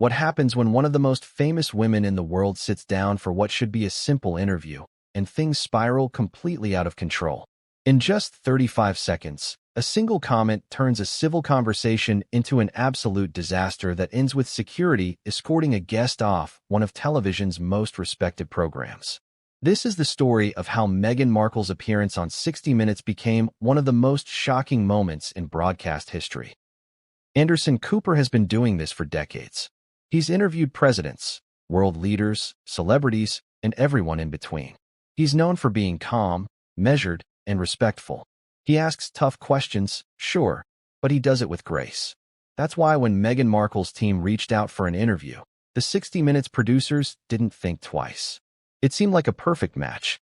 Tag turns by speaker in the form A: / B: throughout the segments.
A: What happens when one of the most famous women in the world sits down for what should be a simple interview, and things spiral completely out of control. In just 35 seconds, a single comment turns a civil conversation into an absolute disaster that ends with security escorting a guest off one of television's most respected programs. This is the story of how Meghan Markle's appearance on 60 Minutes became one of the most shocking moments in broadcast history. Anderson Cooper has been doing this for decades. He's interviewed presidents, world leaders, celebrities, and everyone in between. He's known for being calm, measured, and respectful. He asks tough questions, sure, but he does it with grace. That's why when Meghan Markle's team reached out for an interview, the 60 Minutes producers didn't think twice. It seemed like a perfect match.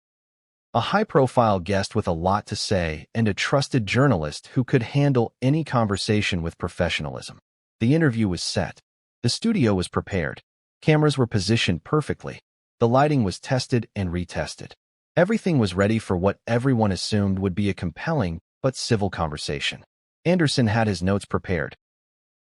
A: A high-profile guest with a lot to say and a trusted journalist who could handle any conversation with professionalism. The interview was set. The studio was prepared. Cameras were positioned perfectly. The lighting was tested and retested. Everything was ready for what everyone assumed would be a compelling but civil conversation. Anderson had his notes prepared.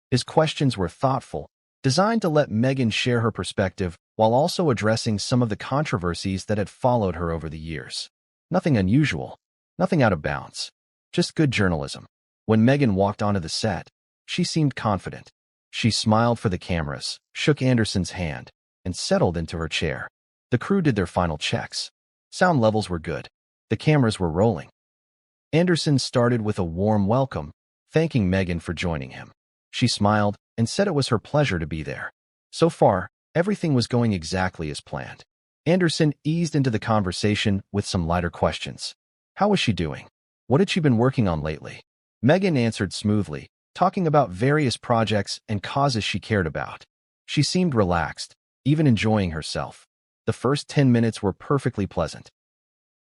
A: His questions were thoughtful, designed to let Meghan share her perspective while also addressing some of the controversies that had followed her over the years. Nothing unusual, nothing out of bounds, just good journalism. When Meghan walked onto the set, she seemed confident. She smiled for the cameras, shook Anderson's hand, and settled into her chair. The crew did their final checks. Sound levels were good. The cameras were rolling. Anderson started with a warm welcome, thanking Meghan for joining him. She smiled and said it was her pleasure to be there. So far, everything was going exactly as planned. Anderson eased into the conversation with some lighter questions. How was she doing? What had she been working on lately? Meghan answered smoothly, talking about various projects and causes she cared about. She seemed relaxed, even enjoying herself. The first 10 minutes were perfectly pleasant.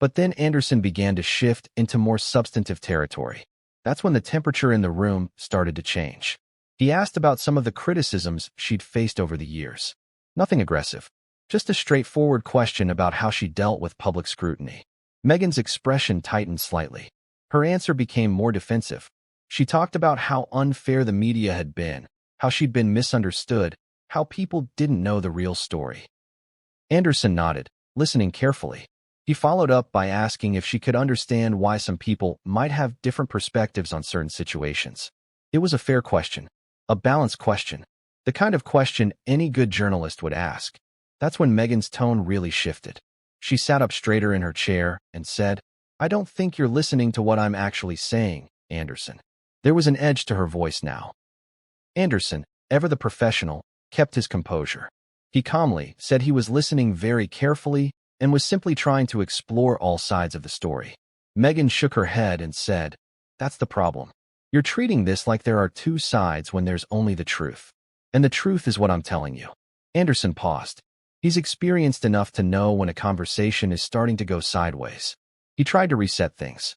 A: But then Anderson began to shift into more substantive territory. That's when the temperature in the room started to change. He asked about some of the criticisms she'd faced over the years. Nothing aggressive, just a straightforward question about how she dealt with public scrutiny. Meghan's expression tightened slightly. Her answer became more defensive. She talked about how unfair the media had been, how she'd been misunderstood, how people didn't know the real story. Anderson nodded, listening carefully. He followed up by asking if she could understand why some people might have different perspectives on certain situations. It was a fair question, a balanced question, the kind of question any good journalist would ask. That's when Meghan's tone really shifted. She sat up straighter in her chair and said, "I don't think you're listening to what I'm actually saying, Anderson." There was an edge to her voice now. Anderson, ever the professional, kept his composure. He calmly said he was listening very carefully and was simply trying to explore all sides of the story. Meghan shook her head and said, "That's the problem. You're treating this like there are two sides when there's only the truth. And the truth is what I'm telling you." Anderson paused. He's experienced enough to know when a conversation is starting to go sideways. He tried to reset things.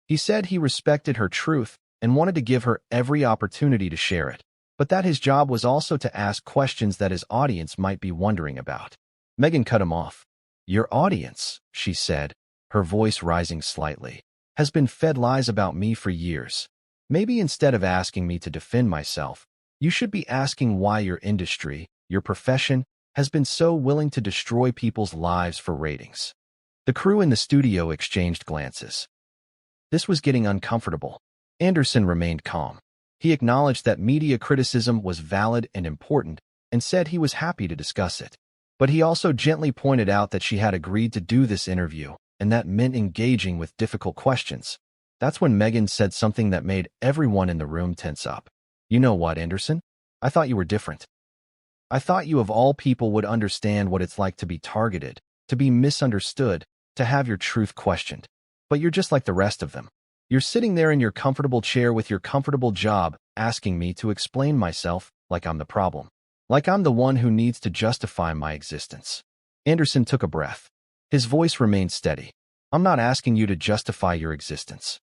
A: He said he respected her truth and wanted to give her every opportunity to share it, but that his job was also to ask questions that his audience might be wondering about. Meghan cut him off. "Your audience," she said, her voice rising slightly, "has been fed lies about me for years. Maybe instead of asking me to defend myself, you should be asking why your industry, your profession, has been so willing to destroy people's lives for ratings." The crew in the studio exchanged glances. This was getting uncomfortable. Anderson remained calm. He acknowledged that media criticism was valid and important and said he was happy to discuss it. But he also gently pointed out that she had agreed to do this interview, and that meant engaging with difficult questions. That's when Meghan said something that made everyone in the room tense up. "You know what, Anderson? I thought you were different. I thought you of all people would understand what it's like to be targeted, to be misunderstood, to have your truth questioned. But you're just like the rest of them. You're sitting there in your comfortable chair with your comfortable job, asking me to explain myself like I'm the problem. Like I'm the one who needs to justify my existence." Anderson took a breath. His voice remained steady. "I'm not asking you to justify your existence.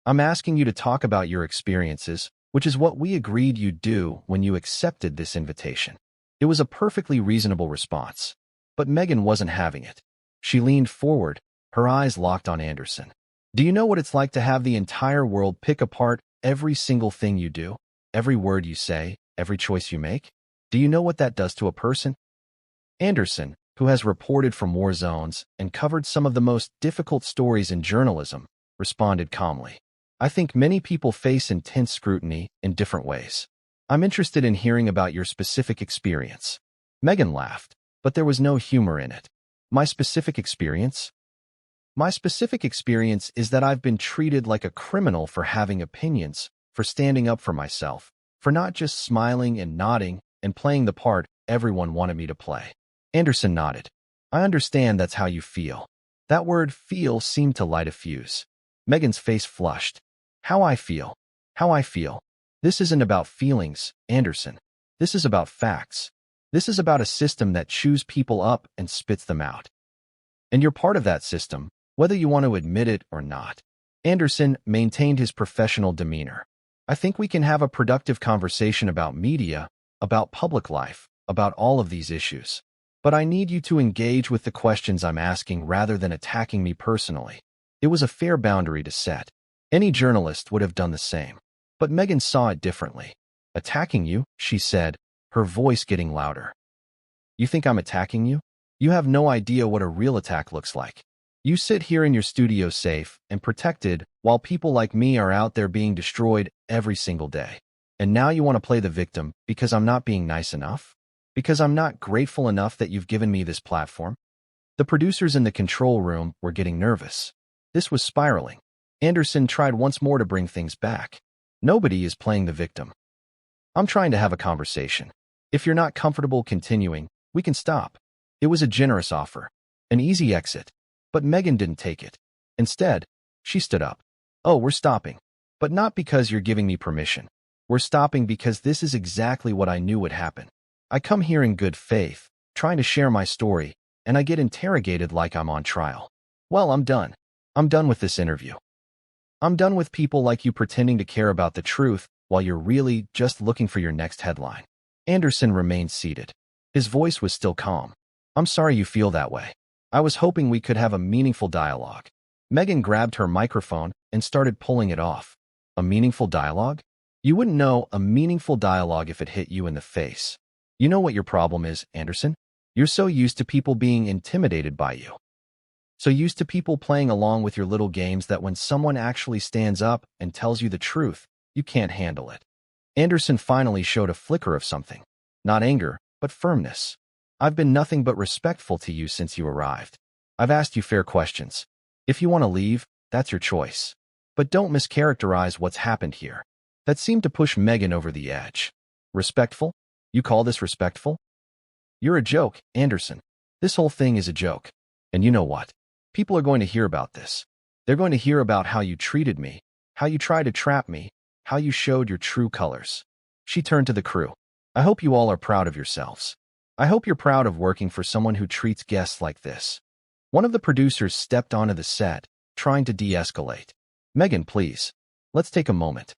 A: I'm asking you to talk about your experiences, which is what we agreed you'd do when you accepted this invitation." It was a perfectly reasonable response. But Meghan wasn't having it. She leaned forward, her eyes locked on Anderson. "Do you know what it's like to have the entire world pick apart every single thing you do, every word you say, every choice you make? Do you know what that does to a person? Anderson, who has reported from war zones and covered some of the most difficult stories in journalism, responded calmly. I think many people face intense scrutiny in different ways. I'm interested in hearing about your specific experience. Meghan laughed, but there was no humor in it. My specific experience? My specific experience is that I've been treated like a criminal for having opinions, for standing up for myself, for not just smiling and nodding and playing the part everyone wanted me to play. Anderson nodded. I understand that's how you feel. That word feel seemed to light a fuse. Meghan's face flushed. How I feel. How I feel. This isn't about feelings, Anderson. This is about facts. This is about a system that chews people up and spits them out. And you're part of that system, whether you want to admit it or not. Anderson maintained his professional demeanor. I think we can have a productive conversation about media, about public life, about all of these issues. But I need you to engage with the questions I'm asking rather than attacking me personally. It was a fair boundary to set. Any journalist would have done the same. But Meghan saw it differently. Attacking you, she said, her voice getting louder. You think I'm attacking you? You have no idea what a real attack looks like. You sit here in your studio safe and protected while people like me are out there being destroyed every single day. And now you want to play the victim because I'm not being nice enough? Because I'm not grateful enough that you've given me this platform? The producers in the control room were getting nervous. This was spiraling. Anderson tried once more to bring things back. Nobody is playing the victim. I'm trying to have a conversation. If you're not comfortable continuing, we can stop. It was a generous offer, an easy exit. But Meghan didn't take it. Instead, she stood up. Oh, we're stopping. But not because you're giving me permission. We're stopping because this is exactly what I knew would happen. I come here in good faith, trying to share my story, and I get interrogated like I'm on trial. Well, I'm done. I'm done with this interview. I'm done with people like you pretending to care about the truth while you're really just looking for your next headline. Anderson remained seated. His voice was still calm. I'm sorry you feel that way. I was hoping we could have a meaningful dialogue. Meghan grabbed her microphone and started pulling it off. A meaningful dialogue? You wouldn't know a meaningful dialogue if it hit you in the face. You know what your problem is, Anderson? You're so used to people being intimidated by you. So used to people playing along with your little games that when someone actually stands up and tells you the truth, you can't handle it. Anderson finally showed a flicker of something. Not anger, but firmness. I've been nothing but respectful to you since you arrived. I've asked you fair questions. If you want to leave, that's your choice. But don't mischaracterize what's happened here. That seemed to push Meghan over the edge. Respectful? You call this respectful? You're a joke, Anderson. This whole thing is a joke. And you know what? People are going to hear about this. They're going to hear about how you treated me, how you tried to trap me, how you showed your true colors. She turned to the crew. I hope you all are proud of yourselves. I hope you're proud of working for someone who treats guests like this. One of the producers stepped onto the set, trying to de-escalate. Meghan, please. Let's take a moment.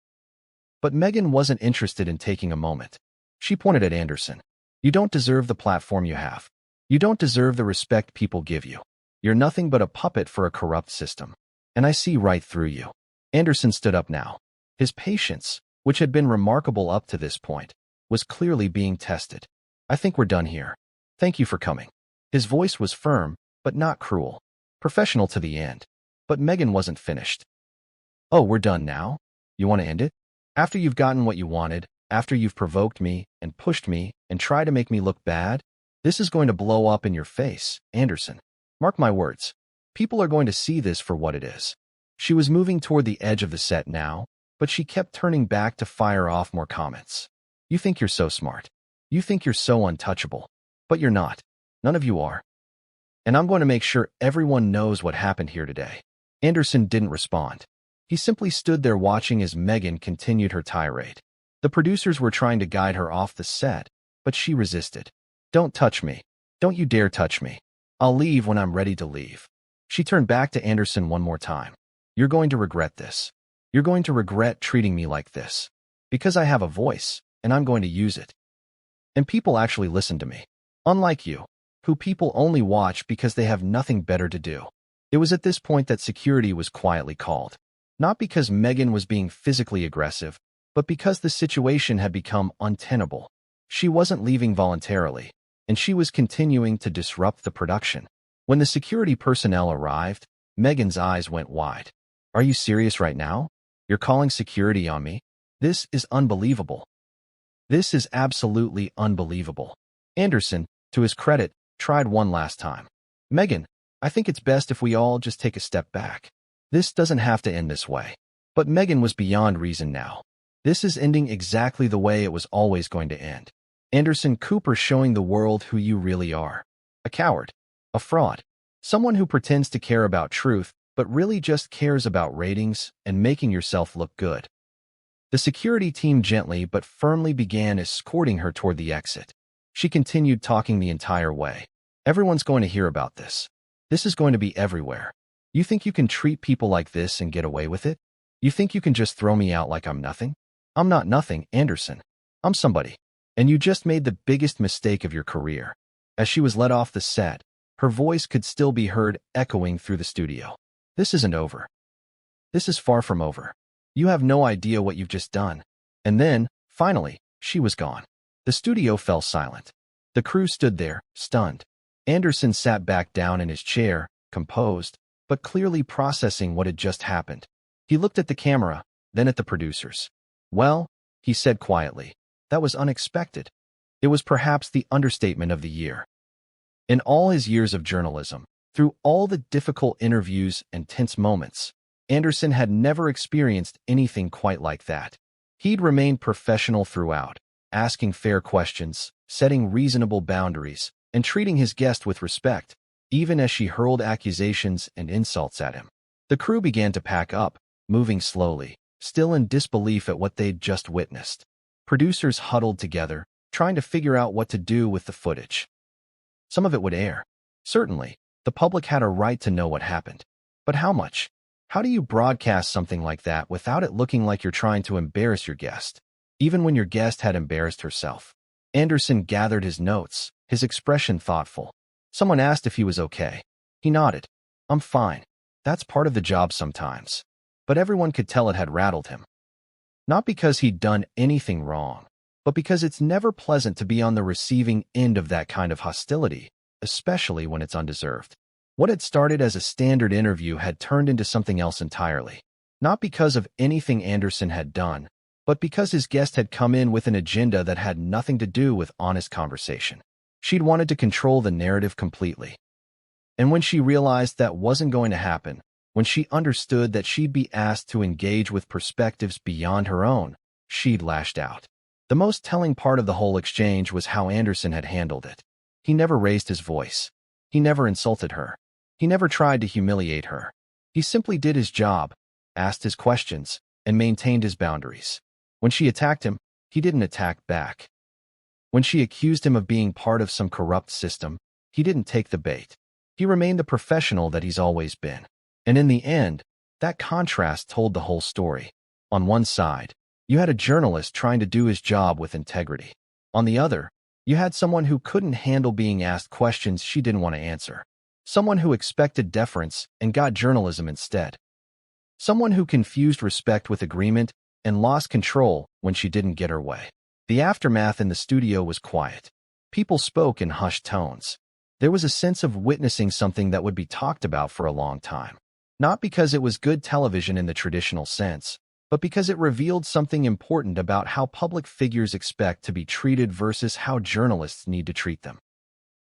A: But Meghan wasn't interested in taking a moment. She pointed at Anderson. You don't deserve the platform you have. You don't deserve the respect people give you. You're nothing but a puppet for a corrupt system. And I see right through you. Anderson stood up now. His patience, which had been remarkable up to this point, was clearly being tested. I think we're done here. Thank you for coming. His voice was firm, but not cruel. Professional to the end. But Meghan wasn't finished. Oh, we're done now? You want to end it? After you've gotten what you wanted, after you've provoked me and pushed me and tried to make me look bad, this is going to blow up in your face, Anderson. Mark my words. People are going to see this for what it is. She was moving toward the edge of the set now, but she kept turning back to fire off more comments. You think you're so smart. You think you're so untouchable. But you're not. None of you are. And I'm going to make sure everyone knows what happened here today. Anderson didn't respond. He simply stood there watching as Meghan continued her tirade. The producers were trying to guide her off the set, but she resisted. Don't touch me. Don't you dare touch me. I'll leave when I'm ready to leave. She turned back to Anderson one more time. You're going to regret this. You're going to regret treating me like this. Because I have a voice, and I'm going to use it. And people actually listen to me. Unlike you, who people only watch because they have nothing better to do. It was at this point that security was quietly called. Not because Meghan was being physically aggressive, but because the situation had become untenable. She wasn't leaving voluntarily, and she was continuing to disrupt the production. When the security personnel arrived, Meghan's eyes went wide. Are you serious right now? You're calling security on me? This is unbelievable. This is absolutely unbelievable. Anderson, to his credit, tried one last time. Meghan, I think it's best if we all just take a step back. This doesn't have to end this way. But Meghan was beyond reason now. This is ending exactly the way it was always going to end. Anderson Cooper showing the world who you really are. A coward. A fraud. Someone who pretends to care about truth, but really just cares about ratings and making yourself look good. The security team gently but firmly began escorting her toward the exit. She continued talking the entire way. Everyone's going to hear about this. This is going to be everywhere. You think you can treat people like this and get away with it? You think you can just throw me out like I'm nothing? I'm not nothing, Anderson. I'm somebody. And you just made the biggest mistake of your career. As she was let off the set, her voice could still be heard echoing through the studio. This isn't over. This is far from over. You have no idea what you've just done. And then, finally, she was gone. The studio fell silent. The crew stood there, stunned. Anderson sat back down in his chair, composed, but clearly processing what had just happened. He looked at the camera, then at the producers. Well, he said quietly, that was unexpected. It was perhaps the understatement of the year. In all his years of journalism, through all the difficult interviews and tense moments, Anderson had never experienced anything quite like that. He'd remained professional throughout, asking fair questions, setting reasonable boundaries, and treating his guest with respect, even as she hurled accusations and insults at him. The crew began to pack up, moving slowly, still in disbelief at what they'd just witnessed. Producers huddled together, trying to figure out what to do with the footage. Some of it would air. Certainly, the public had a right to know what happened. But how much? How do you broadcast something like that without it looking like you're trying to embarrass your guest, even when your guest had embarrassed herself? Anderson gathered his notes, his expression thoughtful. Someone asked if he was okay. He nodded. I'm fine. That's part of the job sometimes. But everyone could tell it had rattled him. Not because he'd done anything wrong, but because it's never pleasant to be on the receiving end of that kind of hostility, especially when it's undeserved. What had started as a standard interview had turned into something else entirely. Not because of anything Anderson had done, but because his guest had come in with an agenda that had nothing to do with honest conversation. She'd wanted to control the narrative completely. And when she realized that wasn't going to happen, when she understood that she'd be asked to engage with perspectives beyond her own, she'd lashed out. The most telling part of the whole exchange was how Anderson had handled it. He never raised his voice. He never insulted her. He never tried to humiliate her. He simply did his job, asked his questions, and maintained his boundaries. When she attacked him, he didn't attack back. When she accused him of being part of some corrupt system, he didn't take the bait. He remained the professional that he's always been. And in the end, that contrast told the whole story. On one side, you had a journalist trying to do his job with integrity. On the other, you had someone who couldn't handle being asked questions she didn't want to answer. Someone who expected deference and got journalism instead. Someone who confused respect with agreement and lost control when she didn't get her way. The aftermath in the studio was quiet. People spoke in hushed tones. There was a sense of witnessing something that would be talked about for a long time. Not because it was good television in the traditional sense, but because it revealed something important about how public figures expect to be treated versus how journalists need to treat them.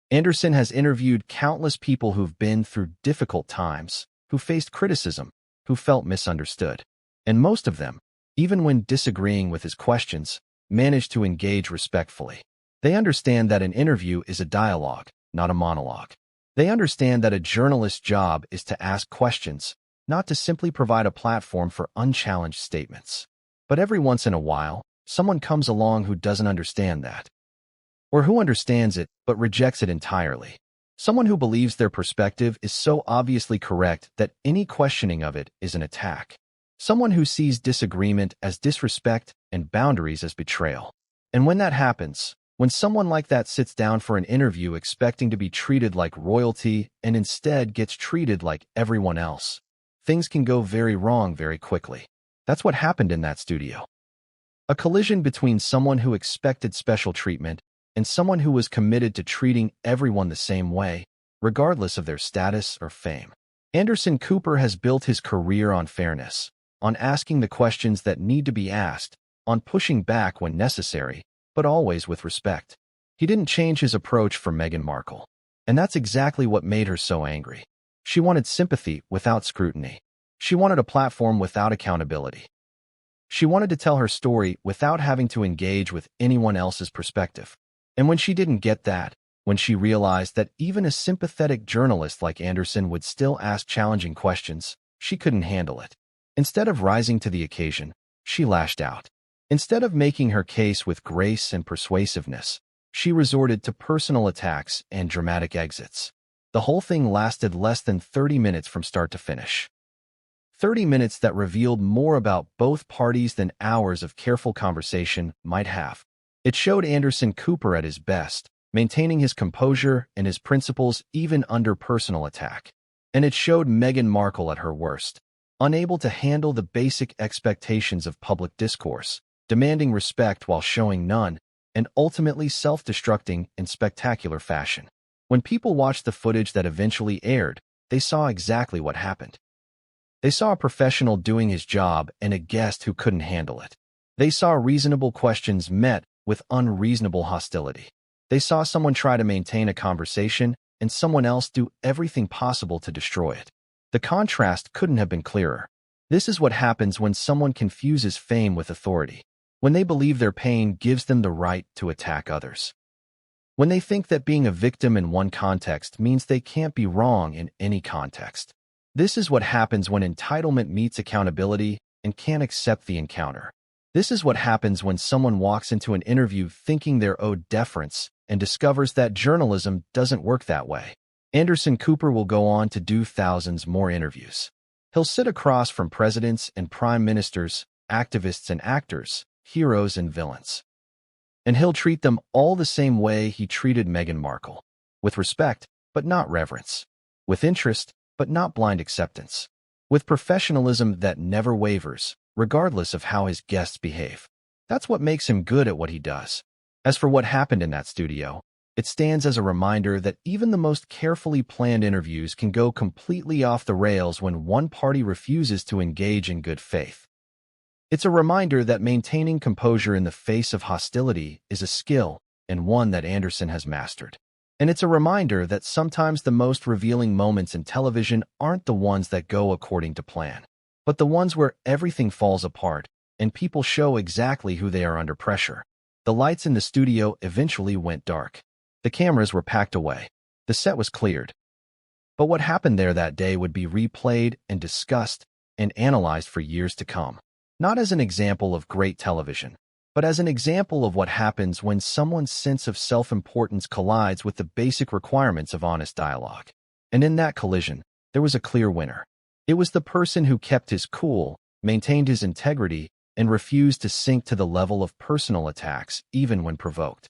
A: Anderson has interviewed countless people who've been through difficult times, who faced criticism, who felt misunderstood. And most of them, even when disagreeing with his questions, managed to engage respectfully. They understand that an interview is a dialogue, not a monologue. They understand that a journalist's job is to ask questions, not to simply provide a platform for unchallenged statements. But every once in a while, someone comes along who doesn't understand that. Or who understands it but rejects it entirely. Someone who believes their perspective is so obviously correct that any questioning of it is an attack. Someone who sees disagreement as disrespect and boundaries as betrayal. And when that happens, when someone like that sits down for an interview expecting to be treated like royalty and instead gets treated like everyone else, things can go very wrong very quickly. That's what happened in that studio. A collision between someone who expected special treatment and someone who was committed to treating everyone the same way, regardless of their status or fame. Anderson Cooper has built his career on fairness, on asking the questions that need to be asked, on pushing back when necessary, but always with respect. He didn't change his approach for Meghan Markle. And that's exactly what made her so angry. She wanted sympathy without scrutiny. She wanted a platform without accountability. She wanted to tell her story without having to engage with anyone else's perspective. And when she didn't get that, when she realized that even a sympathetic journalist like Anderson would still ask challenging questions, she couldn't handle it. Instead of rising to the occasion, she lashed out. Instead of making her case with grace and persuasiveness, she resorted to personal attacks and dramatic exits. The whole thing lasted less than 30 minutes from start to finish. 30 minutes that revealed more about both parties than hours of careful conversation might have. It showed Anderson Cooper at his best, maintaining his composure and his principles even under personal attack. And it showed Meghan Markle at her worst, unable to handle the basic expectations of public discourse, demanding respect while showing none, and ultimately self-destructing in spectacular fashion. When people watched the footage that eventually aired, they saw exactly what happened. They saw a professional doing his job and a guest who couldn't handle it. They saw reasonable questions met with unreasonable hostility. They saw someone try to maintain a conversation and someone else do everything possible to destroy it. The contrast couldn't have been clearer. This is what happens when someone confuses fame with authority. When they believe their pain gives them the right to attack others. When they think that being a victim in one context means they can't be wrong in any context. This is what happens when entitlement meets accountability and can't accept the encounter. This is what happens when someone walks into an interview thinking they're owed deference and discovers that journalism doesn't work that way. Anderson Cooper will go on to do thousands more interviews. He'll sit across from presidents and prime ministers, activists and actors, heroes and villains. And he'll treat them all the same way he treated Meghan Markle. With respect, but not reverence. With interest, but not blind acceptance. With professionalism that never wavers, regardless of how his guests behave. That's what makes him good at what he does. As for what happened in that studio, it stands as a reminder that even the most carefully planned interviews can go completely off the rails when one party refuses to engage in good faith. It's a reminder that maintaining composure in the face of hostility is a skill, and one that Anderson has mastered. And it's a reminder that sometimes the most revealing moments in television aren't the ones that go according to plan, but the ones where everything falls apart and people show exactly who they are under pressure. The lights in the studio eventually went dark. The cameras were packed away. The set was cleared. But what happened there that day would be replayed and discussed and analyzed for years to come. Not as an example of great television, but as an example of what happens when someone's sense of self-importance collides with the basic requirements of honest dialogue. And in that collision, there was a clear winner. It was the person who kept his cool, maintained his integrity, and refused to sink to the level of personal attacks, even when provoked.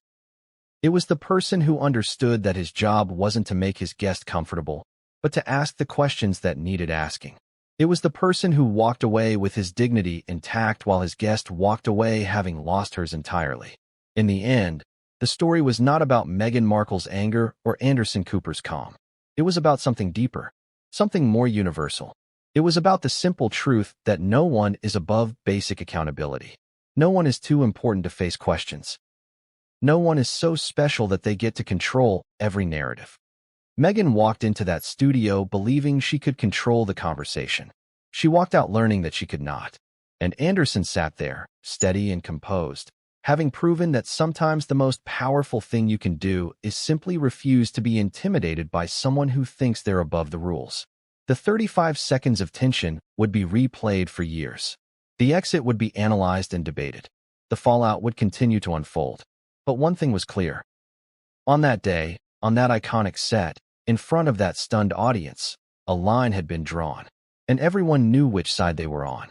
A: It was the person who understood that his job wasn't to make his guest comfortable, but to ask the questions that needed asking. It was the person who walked away with his dignity intact while his guest walked away having lost hers entirely. In the end, the story was not about Meghan Markle's anger or Anderson Cooper's calm. It was about something deeper, something more universal. It was about the simple truth that no one is above basic accountability. No one is too important to face questions. No one is so special that they get to control every narrative. Meghan walked into that studio believing she could control the conversation. She walked out learning that she could not. And Anderson sat there, steady and composed, having proven that sometimes the most powerful thing you can do is simply refuse to be intimidated by someone who thinks they're above the rules. The 35 seconds of tension would be replayed for years. The exit would be analyzed and debated. The fallout would continue to unfold. But one thing was clear. On that day, on that iconic set, in front of that stunned audience, a line had been drawn, and everyone knew which side they were on.